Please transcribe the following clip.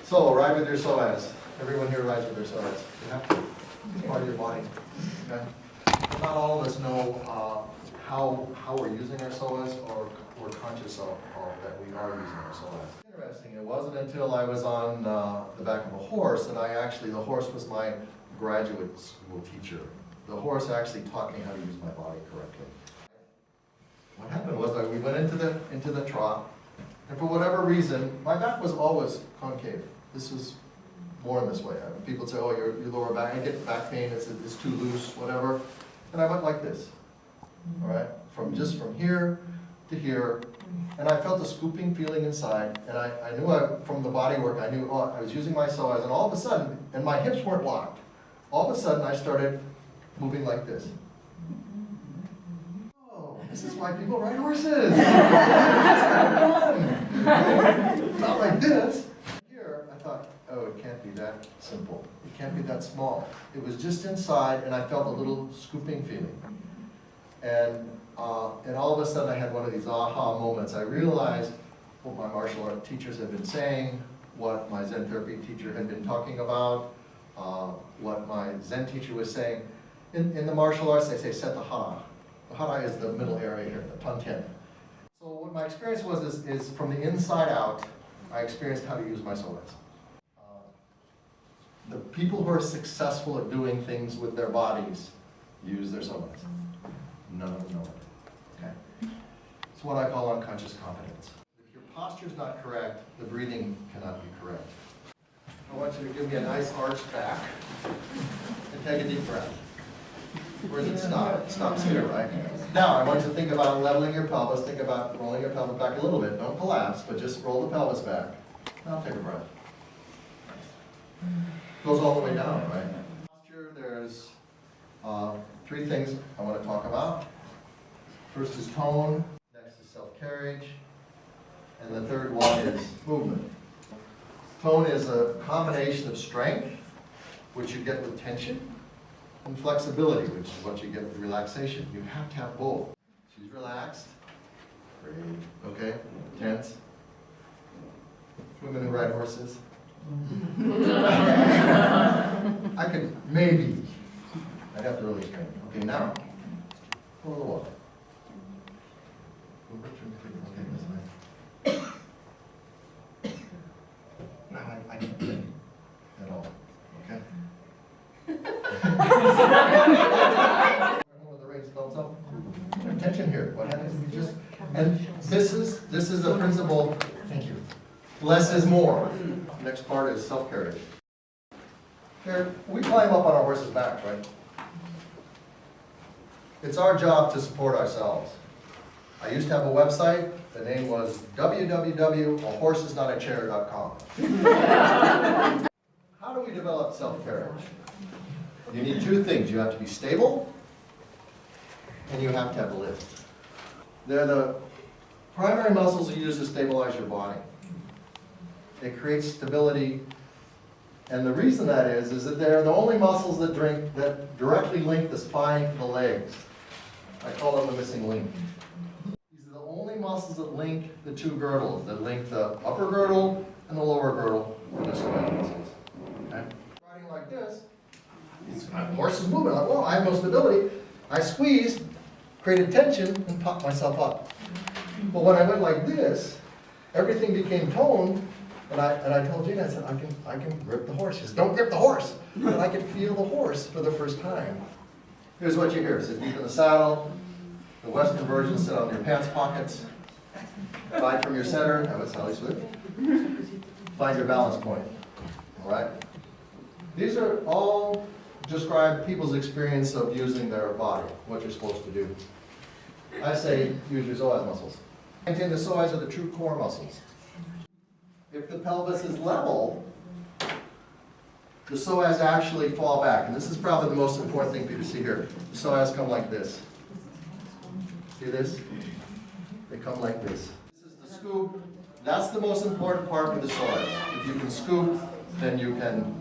So ride with your psoas. Everyone here rides with their psoas. You have to. It's part of your body. Okay? Not all of us know how we're using our psoas or we're conscious of that we are using our psoas. Interesting. It wasn't until I was on the back of a horse that the horse was my graduate school teacher. The horse actually taught me how to use my body correctly. What happened was that we went into the trot, and for whatever reason, my back was always concave. This was born this way. People say, oh, your lower back, I get back pain, it's too loose, whatever. And I went like this, all right? From here to here, and I felt a scooping feeling inside, and I knew from the body work, I knew I was using my psoas, and all of a sudden, and my hips weren't locked. All of a sudden, I started moving like this. Oh, this is why people ride horses. This is kind of fun. Not like this. Here, I thought, oh, it can't be that simple. It can't be that small. It was just inside, and I felt a little scooping feeling. And all of a sudden, I had one of these aha moments. I realized what my martial art teachers had been saying, what my Zen therapy teacher had been talking about, what my Zen teacher was saying. In the martial arts, they say set the hara. The hara is the middle area here, the tanten. So what my experience was is from the inside out, I experienced how to use my psoas. The people who are successful at doing things with their bodies use their psoas. None of them know it. Okay? It's what I call unconscious competence. If your posture's not correct, the breathing cannot be correct. I want you to give me a nice arched back and take a deep breath. Where does it stop? It stops here, right? Now, I want you to think about leveling your pelvis. Think about rolling your pelvis back a little bit. Don't collapse, but just roll the pelvis back. Now take a breath. Goes all the way down, right? Posture, there's three things I want to talk about. First is tone, next is self-carriage, and the third one is movement. Tone is a combination of strength, which you get with tension, and flexibility, which is what you get with relaxation. You have to have both. She's relaxed. Great. Okay. Tense. Women who ride horses. I could maybe. I'd have to really train. Okay, now. Pull the water. Okay, this way. Now I can't do it at all. Okay? The reins thumbs up. Attention here. What happens if you just and this is a principle. Thank you. Less is more. Next part is self-carriage. Here, we climb up on our horses' backs, right? It's our job to support ourselves. I used to have a website. The name was www.ahorsesnotachair.com. How do we develop self-carriage? You need two things. You have to be stable, and you have to have lift. They're the primary muscles you use to stabilize your body. It creates stability, and the reason that is that they're the only muscles that directly link the spine to the legs. I call them the missing link. These are the only muscles that link the two girdles, that link the upper girdle and the lower girdle in the spine muscles. Okay? Riding like this, the horse is moving. Like, whoa, I have no stability. I squeezed, created tension, and popped myself up. But when I went like this, everything became toned, and I told Gina, I said, I can grip the horse. She said, don't grip the horse. But I could feel the horse for the first time. Here's what you hear. Sit deep in the saddle. The Western version, sit on your pants pockets. Glide from your center. Have a Sally Swift. Find your balance point. All right? These are all describe people's experience of using their body, what you're supposed to do. I say use your psoas muscles. Maintain the psoas are the true core muscles. If the pelvis is level, the psoas actually fall back. And this is probably the most important thing for you to see here. The psoas come like this. See this? They come like this. This is the scoop. That's the most important part with the psoas. If you can scoop, then you can